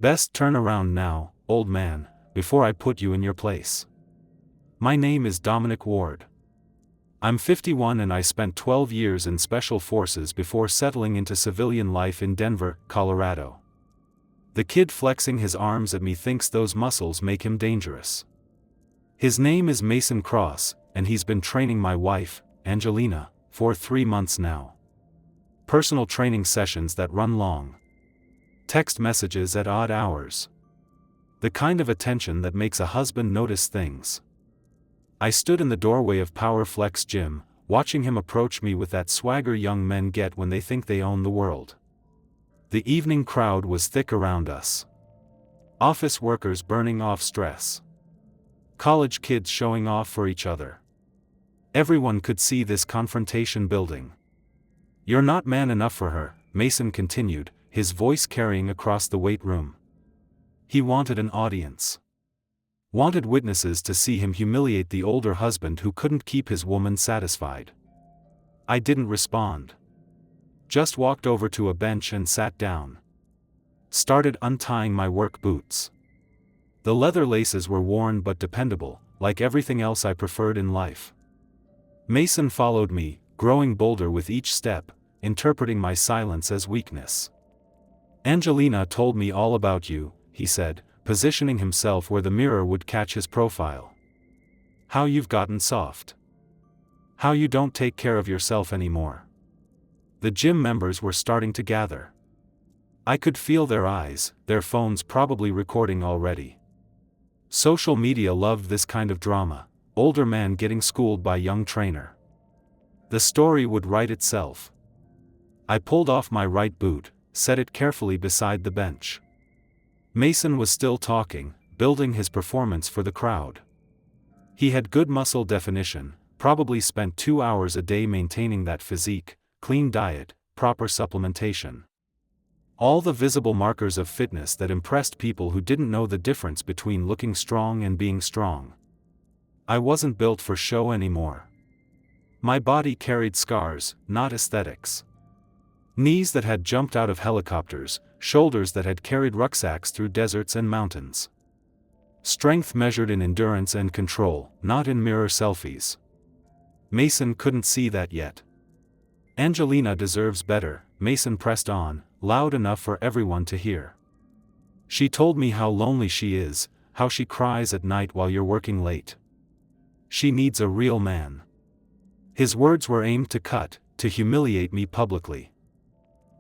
Best turn around now, old man, before I put you in your place. My name is Dominic Ward. I'm 51 and I spent 12 years in Special Forces before settling into civilian life in Denver, Colorado. The kid flexing his arms at me thinks those muscles make him dangerous. His name is Mason Cross, and he's been training my wife, Angelina, for 3 months now. Personal training sessions that run long. Text messages at odd hours. The kind of attention that makes a husband notice things. I stood in the doorway of Power Flex Gym, watching him approach me with that swagger young men get when they think they own the world. The evening crowd was thick around us. Office workers burning off stress. College kids showing off for each other. Everyone could see this confrontation building. "You're not man enough for her," Mason continued, his voice carrying across the weight room. He wanted an audience. Wanted witnesses to see him humiliate the older husband who couldn't keep his woman satisfied. I didn't respond. Just walked over to a bench and sat down. Started untying my work boots. The leather laces were worn but dependable, like everything else I preferred in life. Mason followed me, growing bolder with each step, interpreting my silence as weakness. "Angelina told me all about you," he said, positioning himself where the mirror would catch his profile. "How you've gotten soft. How you don't take care of yourself anymore." The gym members were starting to gather. I could feel their eyes, their phones probably recording already. Social media loved this kind of drama, older man getting schooled by young trainer. The story would write itself. I pulled off my right boot, set it carefully beside the bench. Mason was still talking, building his performance for the crowd. He had good muscle definition, probably spent 2 hours a day maintaining that physique, clean diet, proper supplementation. All the visible markers of fitness that impressed people who didn't know the difference between looking strong and being strong. I wasn't built for show anymore. My body carried scars, not aesthetics. Knees that had jumped out of helicopters, shoulders that had carried rucksacks through deserts and mountains. Strength measured in endurance and control, not in mirror selfies. Mason couldn't see that yet. "Angelina deserves better," Mason pressed on, loud enough for everyone to hear. "She told me how lonely she is, how she cries at night while you're working late. She needs a real man." His words were aimed to cut, to humiliate me publicly.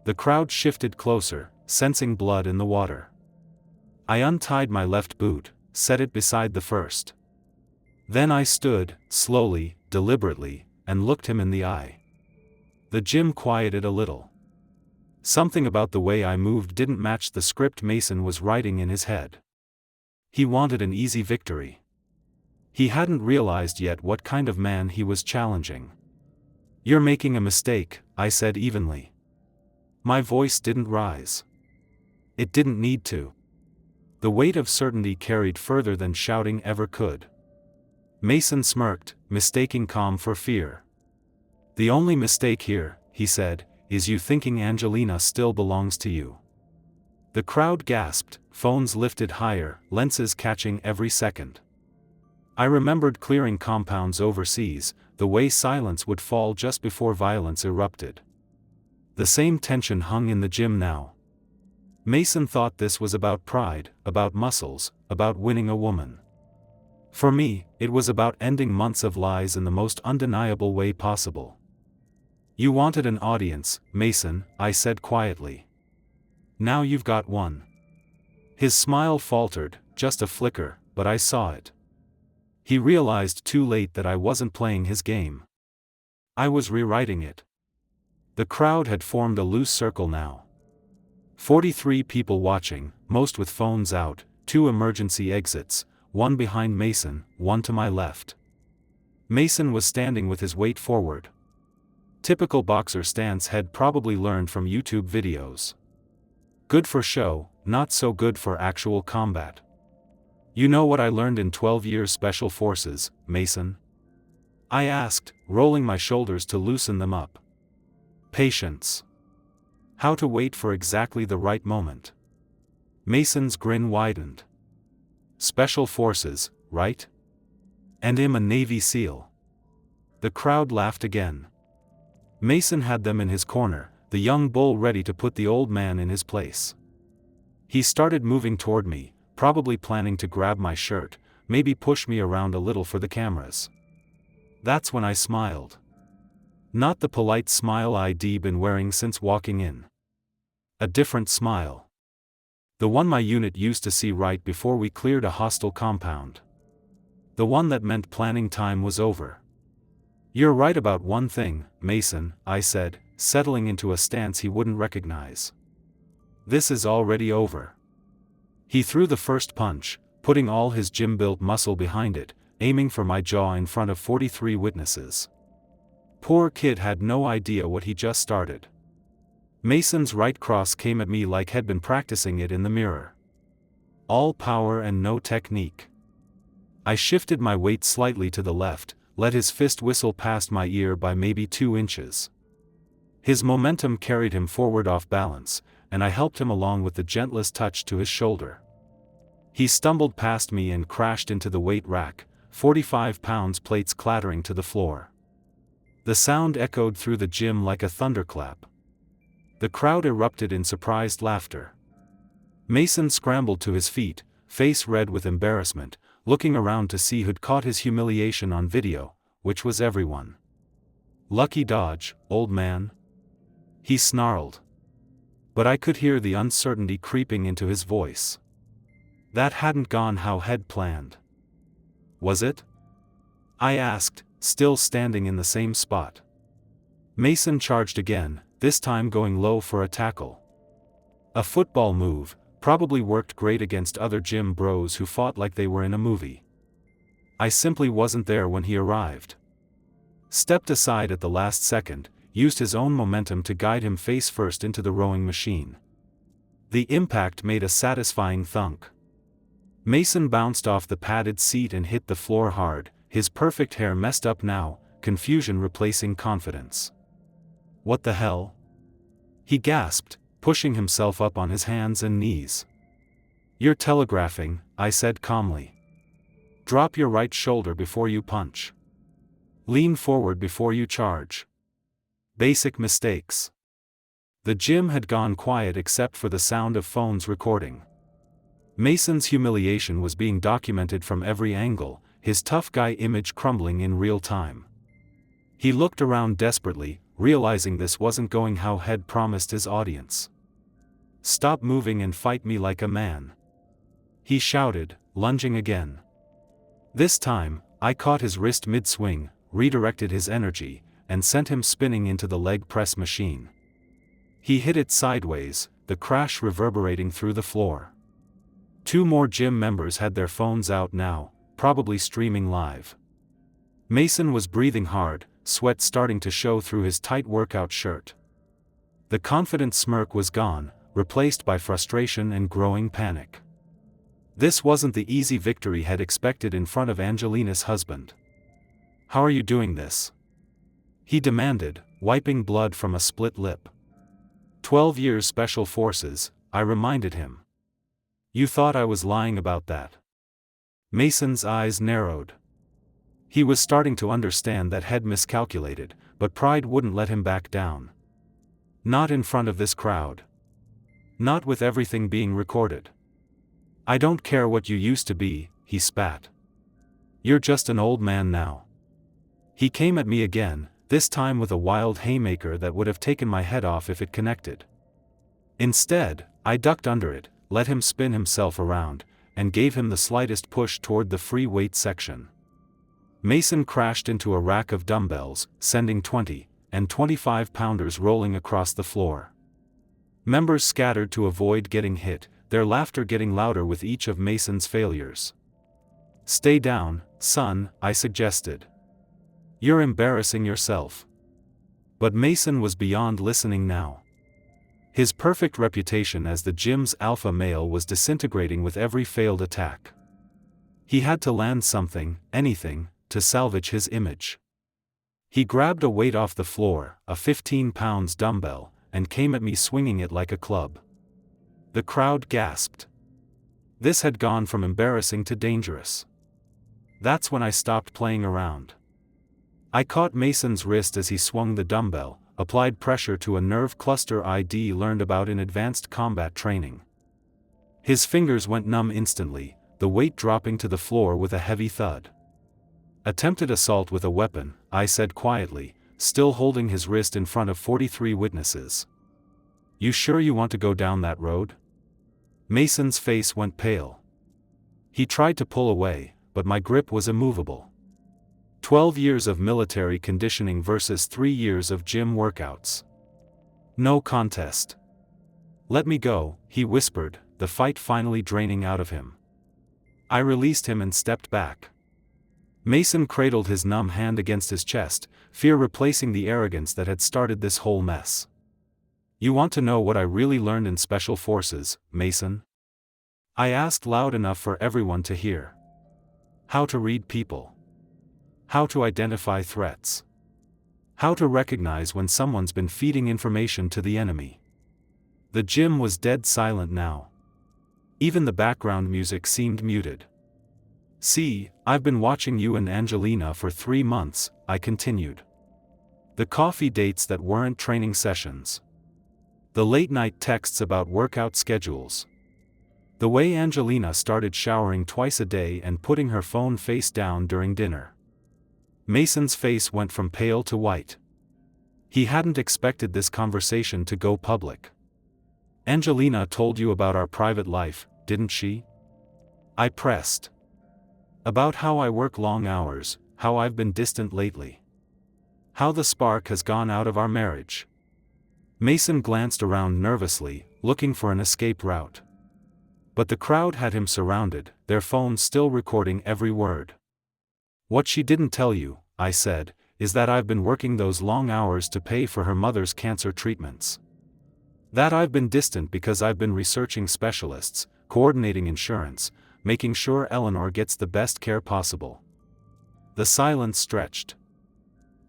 The crowd shifted closer, sensing blood in the water. I untied my left boot, set it beside the first. Then I stood, slowly, deliberately, and looked him in the eye. The gym quieted a little. Something about the way I moved didn't match the script Mason was writing in his head. He wanted an easy victory. He hadn't realized yet what kind of man he was challenging. "You're making a mistake," I said evenly. My voice didn't rise. It didn't need to. The weight of certainty carried further than shouting ever could. Mason smirked, mistaking calm for fear. "The only mistake here," he said, "is you thinking Angelina still belongs to you." The crowd gasped, phones lifted higher, lenses catching every second. I remembered clearing compounds overseas, the way silence would fall just before violence erupted. The same tension hung in the gym now. Mason thought this was about pride, about muscles, about winning a woman. For me, it was about ending months of lies in the most undeniable way possible. "You wanted an audience, Mason," I said quietly. "Now you've got one." His smile faltered, just a flicker, but I saw it. He realized too late that I wasn't playing his game. I was rewriting it. The crowd had formed a loose circle now. 43 people watching, most with phones out, 2 emergency exits, one behind Mason, one to my left. Mason was standing with his weight forward. Typical boxer stance had probably learned from YouTube videos. Good for show, not so good for actual combat. "You know what I learned in 12 years Special Forces, Mason?" I asked, rolling my shoulders to loosen them up. "Patience. How to wait for exactly the right moment. Mason's grin widened. Special forces, right? And I'm a Navy SEAL. The crowd laughed again. Mason had them in his corner, the young bull ready to put the old man in his place. He started moving toward me, probably planning to grab my shirt, maybe push me around a little for the cameras. That's when I smiled. Not the polite smile I'd been wearing since walking in. A different smile. The one my unit used to see right before we cleared a hostile compound. The one that meant planning time was over. You're right about one thing, Mason, I said, settling into a stance he wouldn't recognize. This is already over. He threw the first punch, putting all his gym-built muscle behind it, aiming for my jaw in front of 43 witnesses. Poor kid had no idea what he just started. Mason's right cross came at me like he'd been practicing it in the mirror. All power and no technique. I shifted my weight slightly to the left, let his fist whistle past my ear by maybe 2 inches. His momentum carried him forward off balance, and I helped him along with the gentlest touch to his shoulder. He stumbled past me and crashed into the weight rack, 45 pounds plates clattering to the floor. The sound echoed through the gym like a thunderclap. The crowd erupted in surprised laughter. Mason scrambled to his feet, face red with embarrassment, looking around to see who'd caught his humiliation on video, which was everyone. Lucky dodge, old man. He snarled. But I could hear the uncertainty creeping into his voice. That hadn't gone how he'd planned. Was it? I asked, still standing in the same spot. Mason charged again, this time going low for a tackle. A football move, probably worked great against other gym bros who fought like they were in a movie. I simply wasn't there when he arrived. Stepped aside at the last second, used his own momentum to guide him face first into the rowing machine. The impact made a satisfying thunk. Mason bounced off the padded seat and hit the floor hard, his perfect hair messed up now, confusion replacing confidence. What the hell? He gasped, pushing himself up on his hands and knees. You're telegraphing, I said calmly. Drop your right shoulder before you punch. Lean forward before you charge. Basic mistakes. The gym had gone quiet except for the sound of phones recording. Mason's humiliation was being documented from every angle, his tough guy image crumbling in real time. He looked around desperately, realizing this wasn't going how he'd promised his audience. Stop moving and fight me like a man. He shouted, lunging again. This time, I caught his wrist mid-swing, redirected his energy, and sent him spinning into the leg press machine. He hit it sideways, the crash reverberating through the floor. 2 more gym members had their phones out now, probably streaming live. Mason was breathing hard, sweat starting to show through his tight workout shirt. The confident smirk was gone, replaced by frustration and growing panic. This wasn't the easy victory he'd expected in front of Angelina's husband. How are you doing this? He demanded, wiping blood from a split lip. 12 years Special Forces, I reminded him. You thought I was lying about that? Mason's eyes narrowed. He was starting to understand that he'd miscalculated, but pride wouldn't let him back down. Not in front of this crowd. Not with everything being recorded. I don't care what you used to be, he spat. You're just an old man now. He came at me again, this time with a wild haymaker that would have taken my head off if it connected. Instead, I ducked under it, let him spin himself around, and gave him the slightest push toward the free weight section. Mason crashed into a rack of dumbbells, sending 20 and 25-pounders rolling across the floor. Members scattered to avoid getting hit, their laughter getting louder with each of Mason's failures. Stay down, son, I suggested. You're embarrassing yourself. But Mason was beyond listening now. His perfect reputation as the gym's alpha male was disintegrating with every failed attack. He had to land something, anything, to salvage his image. He grabbed a weight off the floor, a 15-pound dumbbell, and came at me swinging it like a club. The crowd gasped. This had gone from embarrassing to dangerous. That's when I stopped playing around. I caught Mason's wrist as he swung the dumbbell, applied pressure to a nerve cluster I'd learned about in advanced combat training. His fingers went numb instantly, the weight dropping to the floor with a heavy thud. Attempted assault with a weapon, I said quietly, still holding his wrist in front of 43 witnesses. You sure you want to go down that road? Mason's face went pale. He tried to pull away, but my grip was immovable. 12 years of military conditioning versus 3 years of gym workouts. No contest. Let me go, he whispered, the fight finally draining out of him. I released him and stepped back. Mason cradled his numb hand against his chest, fear replacing the arrogance that had started this whole mess. You want to know what I really learned in Special Forces, Mason? I asked loud enough for everyone to hear. How to read people. How to identify threats. How to recognize when someone's been feeding information to the enemy. The gym was dead silent now. Even the background music seemed muted. See, I've been watching you and Angelina for 3 months, I continued. The coffee dates that weren't training sessions. The late-night texts about workout schedules. The way Angelina started showering twice a day and putting her phone face down during dinner. Mason's face went from pale to white. He hadn't expected this conversation to go public. Angelina told you about our private life, didn't she? I pressed. About how I work long hours, how I've been distant lately. How the spark has gone out of our marriage. Mason glanced around nervously, looking for an escape route. But the crowd had him surrounded, their phones still recording every word. What she didn't tell you, I said, is that I've been working those long hours to pay for her mother's cancer treatments. That I've been distant because I've been researching specialists, coordinating insurance, making sure Eleanor gets the best care possible. The silence stretched.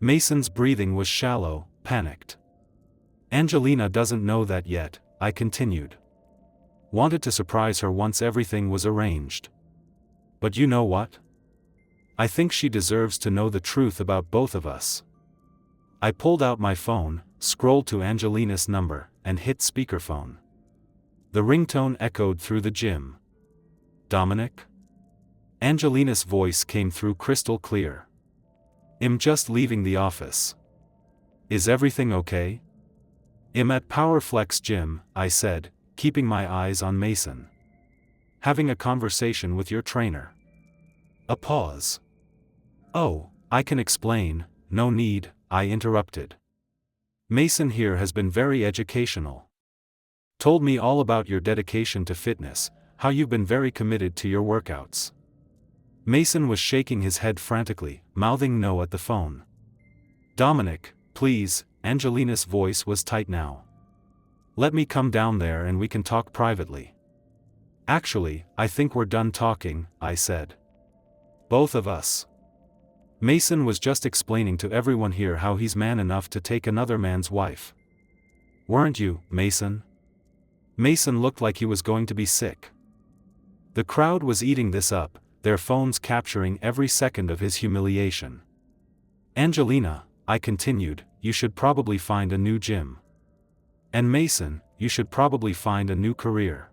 Mason's breathing was shallow, panicked. Angelina doesn't know that yet, I continued. Wanted to surprise her once everything was arranged. But you know what? I think she deserves to know the truth about both of us. I pulled out my phone, scrolled to Angelina's number, and hit speakerphone. The ringtone echoed through the gym. Dominic? Angelina's voice came through crystal clear. I'm just leaving the office. Is everything okay? I'm at Powerflex Gym, I said, keeping my eyes on Mason. Having a conversation with your trainer. A pause. Oh, I can explain, no need, I interrupted. Mason here has been very educational. Told me all about your dedication to fitness, how you've been very committed to your workouts. Mason was shaking his head frantically, mouthing no at the phone. Dominic, please, Angelina's voice was tight now. Let me come down there and we can talk privately. Actually, I think we're done talking, I said. Both of us. Mason was just explaining to everyone here how he's man enough to take another man's wife. Weren't you, Mason? Mason looked like he was going to be sick. The crowd was eating this up, their phones capturing every second of his humiliation. Angelina, I continued, you should probably find a new gym. And Mason, you should probably find a new career.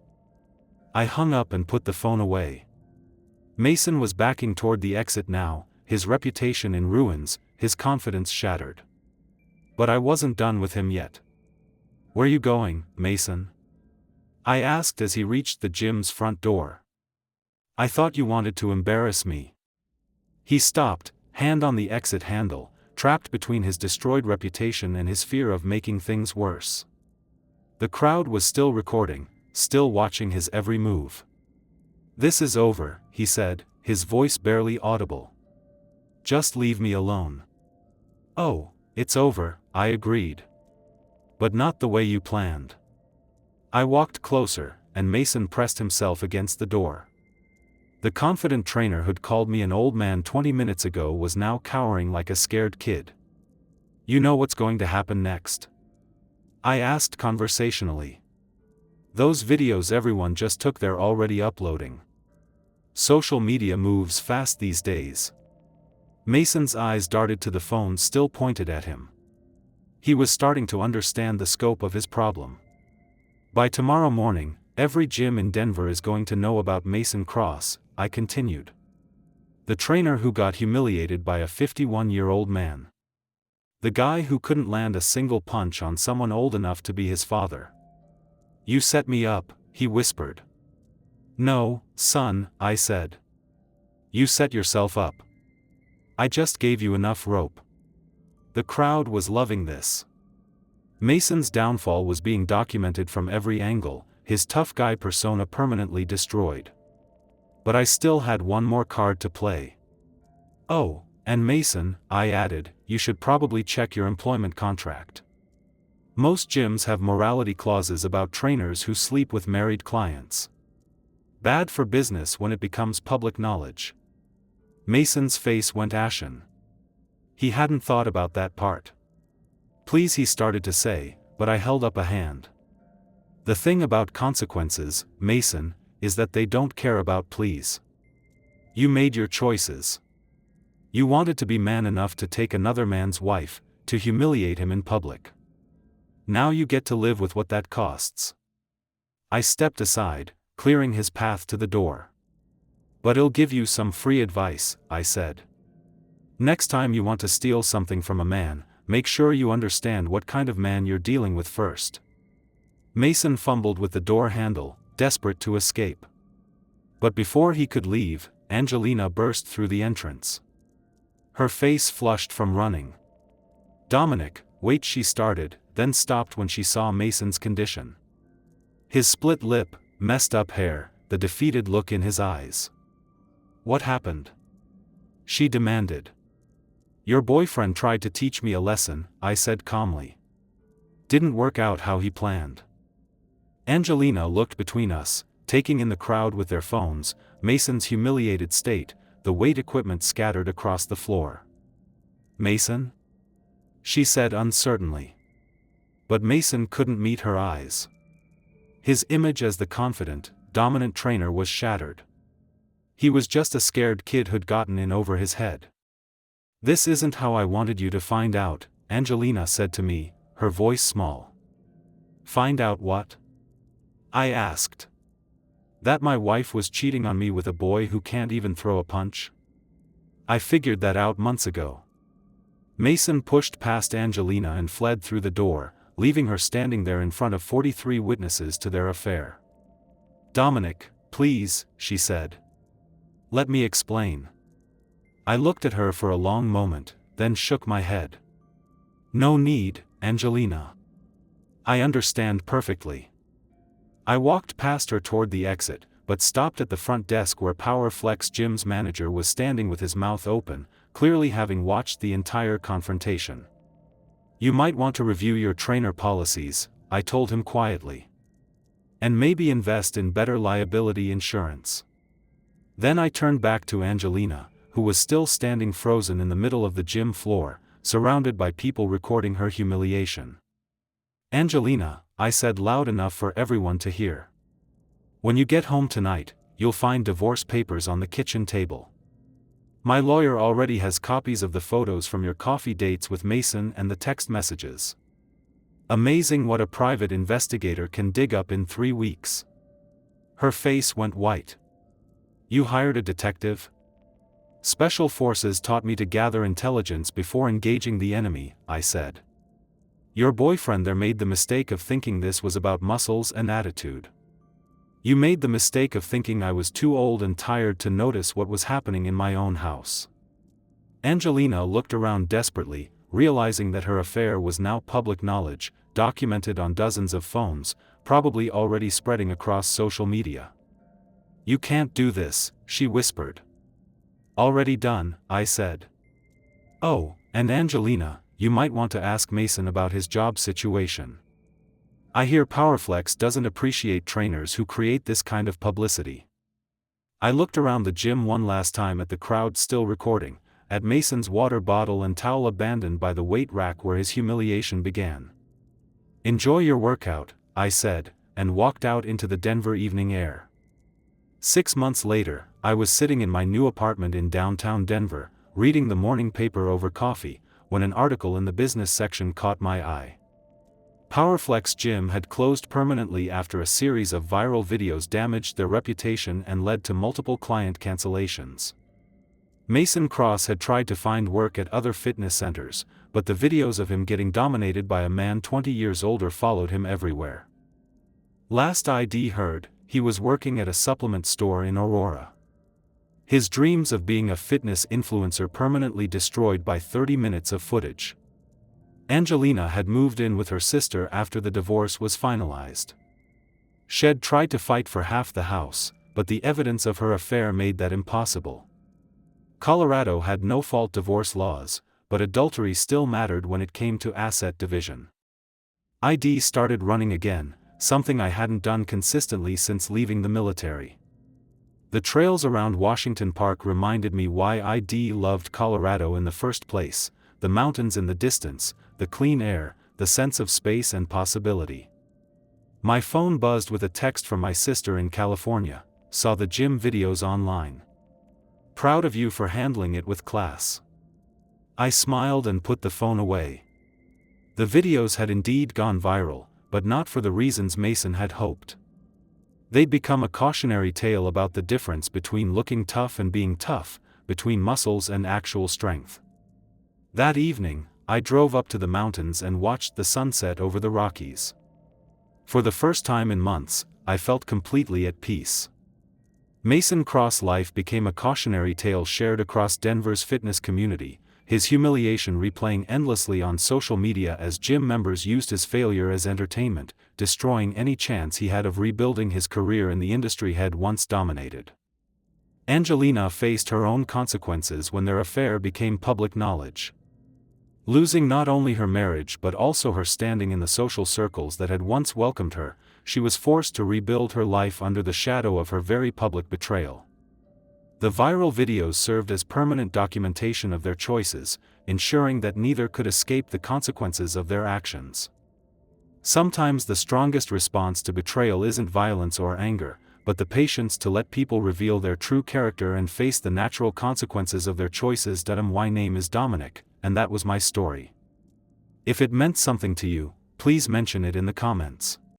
I hung up and put the phone away. Mason was backing toward the exit now, his reputation in ruins, his confidence shattered. But I wasn't done with him yet. Where you going, Mason? I asked as he reached the gym's front door. I thought you wanted to embarrass me. He stopped, hand on the exit handle, trapped between his destroyed reputation and his fear of making things worse. The crowd was still recording, still watching his every move. This is over, he said, his voice barely audible. Just leave me alone. Oh, it's over, I agreed. But not the way you planned. I walked closer, and Mason pressed himself against the door. The confident trainer who'd called me an old man 20 minutes ago was now cowering like a scared kid. You know what's going to happen next? I asked conversationally. Those videos everyone just took they're already uploading. Social media moves fast these days. Mason's eyes darted to the phone still pointed at him. He was starting to understand the scope of his problem. By tomorrow morning, every gym in Denver is going to know about Mason Cross, I continued. The trainer who got humiliated by a 51-year-old man. The guy who couldn't land a single punch on someone old enough to be his father. You set me up, he whispered. No, son, I said. You set yourself up. I just gave you enough rope. The crowd was loving this. Mason's downfall was being documented from every angle, his tough guy persona permanently destroyed. But I still had one more card to play. Oh, and Mason, I added, you should probably check your employment contract. Most gyms have morality clauses about trainers who sleep with married clients. Bad for business when it becomes public knowledge. Mason's face went ashen. He hadn't thought about that part. Please, he started to say, but I held up a hand. The thing about consequences, Mason, is that they don't care about please. You made your choices. You wanted to be man enough to take another man's wife, to humiliate him in public. Now you get to live with what that costs. I stepped aside, clearing his path to the door. But I'll give you some free advice, I said. Next time you want to steal something from a man, make sure you understand what kind of man you're dealing with first. Mason fumbled with the door handle, desperate to escape. But before he could leave, Angelina burst through the entrance. Her face flushed from running. Dominic, wait, she started, then stopped when she saw Mason's condition. His split lip, messed up hair, the defeated look in his eyes. What happened? She demanded. Your boyfriend tried to teach me a lesson, I said calmly. Didn't work out how he planned. Angelina looked between us, taking in the crowd with their phones, Mason's humiliated state, the weight equipment scattered across the floor. Mason? She said uncertainly. But Mason couldn't meet her eyes. His image as the confident, dominant trainer was shattered. He was just a scared kid who'd gotten in over his head. This isn't how I wanted you to find out, Angelina said to me, her voice small. Find out what? I asked. That my wife was cheating on me with a boy who can't even throw a punch? I figured that out months ago. Mason pushed past Angelina and fled through the door, leaving her standing there in front of 43 witnesses to their affair. Dominic, please, she said. Let me explain. I looked at her for a long moment, then shook my head. No need, Angelina. I understand perfectly. I walked past her toward the exit, but stopped at the front desk where PowerFlex Gym's manager was standing with his mouth open, clearly having watched the entire confrontation. You might want to review your trainer policies, I told him quietly. And maybe invest in better liability insurance. Then I turned back to Angelina, who was still standing frozen in the middle of the gym floor, surrounded by people recording her humiliation. Angelina, I said loud enough for everyone to hear. When you get home tonight, you'll find divorce papers on the kitchen table. My lawyer already has copies of the photos from your coffee dates with Mason and the text messages. Amazing what a private investigator can dig up in 3 weeks. Her face went white. You hired a detective? Special forces taught me to gather intelligence before engaging the enemy, I said. Your boyfriend there made the mistake of thinking this was about muscles and attitude. You made the mistake of thinking I was too old and tired to notice what was happening in my own house. Angelina looked around desperately, realizing that her affair was now public knowledge, documented on dozens of phones, probably already spreading across social media. You can't do this, she whispered. Already done, I said. Oh, and Angelina, you might want to ask Mason about his job situation. I hear PowerFlex doesn't appreciate trainers who create this kind of publicity. I looked around the gym one last time at the crowd still recording, at Mason's water bottle and towel abandoned by the weight rack where his humiliation began. Enjoy your workout, I said, and walked out into the Denver evening air. 6 months later, I was sitting in my new apartment in downtown Denver, reading the morning paper over coffee, when an article in the business section caught my eye. Powerflex Gym had closed permanently after a series of viral videos damaged their reputation and led to multiple client cancellations. Mason Cross had tried to find work at other fitness centers, but the videos of him getting dominated by a man 20 years older followed him everywhere. Last ID heard, he was working at a supplement store in Aurora. His dreams of being a fitness influencer permanently destroyed by 30 minutes of footage. Angelina had moved in with her sister after the divorce was finalized. She'd tried to fight for half the house, but the evidence of her affair made that impossible. Colorado had no-fault divorce laws, but adultery still mattered when it came to asset division. ID started running again, something I hadn't done consistently since leaving the military. The trails around Washington Park reminded me why ID loved Colorado in the first place: the mountains in the distance, the clean air, the sense of space and possibility. My phone buzzed with a text from my sister in California. Saw the gym videos online. Proud of you for handling it with class. I smiled and put the phone away. The videos had indeed gone viral, but not for the reasons Mason had hoped. They'd become a cautionary tale about the difference between looking tough and being tough, between muscles and actual strength. That evening, I drove up to the mountains and watched the sunset over the Rockies. For the first time in months, I felt completely at peace. Mason Cross' life became a cautionary tale shared across Denver's fitness community, his humiliation replaying endlessly on social media as gym members used his failure as entertainment, destroying any chance he had of rebuilding his career in the industry he'd once dominated. Angelina faced her own consequences when their affair became public knowledge. Losing not only her marriage but also her standing in the social circles that had once welcomed her, she was forced to rebuild her life under the shadow of her very public betrayal. The viral videos served as permanent documentation of their choices, ensuring that neither could escape the consequences of their actions. Sometimes the strongest response to betrayal isn't violence or anger, but the patience to let people reveal their true character and face the natural consequences of their choices. My name is Dominic, and that was my story. If it meant something to you, please mention it in the comments.